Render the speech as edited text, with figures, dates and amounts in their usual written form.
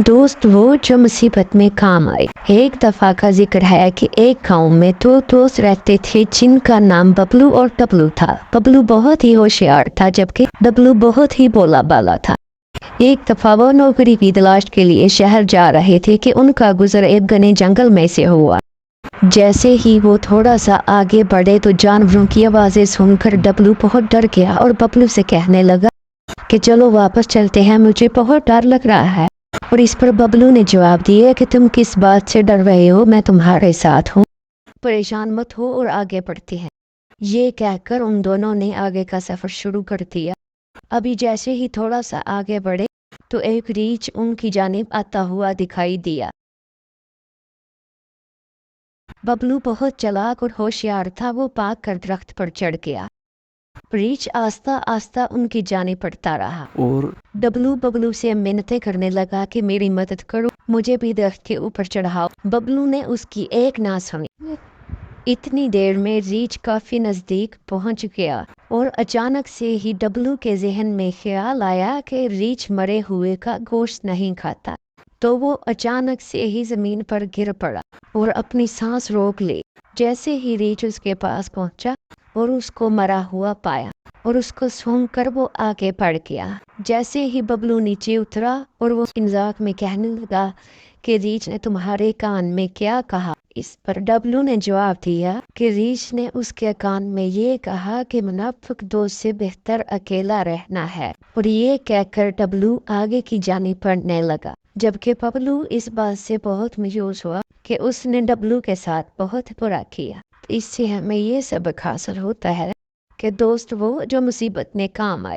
दोस्त वो जो मुसीबत में काम आए। एक दफा का जिक्र है कि एक गांव में दो दोस्त रहते थे जिनका नाम बबलू और डबलू था। बबलू बहुत ही होशियार था जबकि डबलू बहुत ही भोला भाला था। एक दफा वो नौकरी की तलाश के लिए शहर जा रहे थे कि उनका गुजर एक घने जंगल में से हुआ। जैसे ही वो थोड़ा सा आगे बढ़े तो जानवरों की आवाजें सुनकर डबलू बहुत डर गया और बबलू से कहने लगा कि चलो वापस चलते हैं, मुझे बहुत डर लग रहा है। और इस पर बबलू ने जवाब दिया कि तुम किस बात से डर रहे हो, मैं तुम्हारे साथ हूँ, परेशान मत हो और आगे बढ़ते हैं। ये कहकर उन दोनों ने आगे का सफर शुरू कर दिया। अभी जैसे ही थोड़ा सा आगे बढ़े तो एक रीछ उनकी जानिब आता हुआ दिखाई दिया। बबलू बहुत चालाक और होशियार था, वो भाग कर दरख्त पर चढ़ गया। रीछ आस्ता आस्ता उनकी जानिब बढ़ता रहा और डबलू बबलू से मिन्नतें करने लगा कि मेरी मदद करो, मुझे भी दरख्त के ऊपर चढ़ाओ। बबलू ने उसकी एक ना सुनी। इतनी देर में रीछ काफी नजदीक पहुंच गया और अचानक से ही डबलू के जहन में ख्याल आया कि रीछ मरे हुए का गोश्त नहीं खाता। तो वो अचानक से ही जमीन पर गिर पड़ा और अपनी सांस रोक ली। जैसे ही रीछ उसके पास पहुंचा और उसको मरा हुआ पाया और उसको सूंघकर वो आगे बढ़ गया। जैसे ही बबलू नीचे उतरा और वो मजाक में कहने लगा कि रीछ ने तुम्हारे कान में क्या कहा। इस पर डबलू ने जवाब दिया कि रीछ ने उसके कान में ये कहा कि मुनाफिक दोस्त से बेहतर अकेला रहना है। और ये कहकर डबलू आगे की जानिब बढ़ने लगा, जबकि बबलू इस बात से बहुत मायूस हुआ कि उसने डबलू के साथ बहुत बुरा किया। इससे हमें ये सबक हासिल होता है कि दोस्त वो जो मुसीबत में काम आए।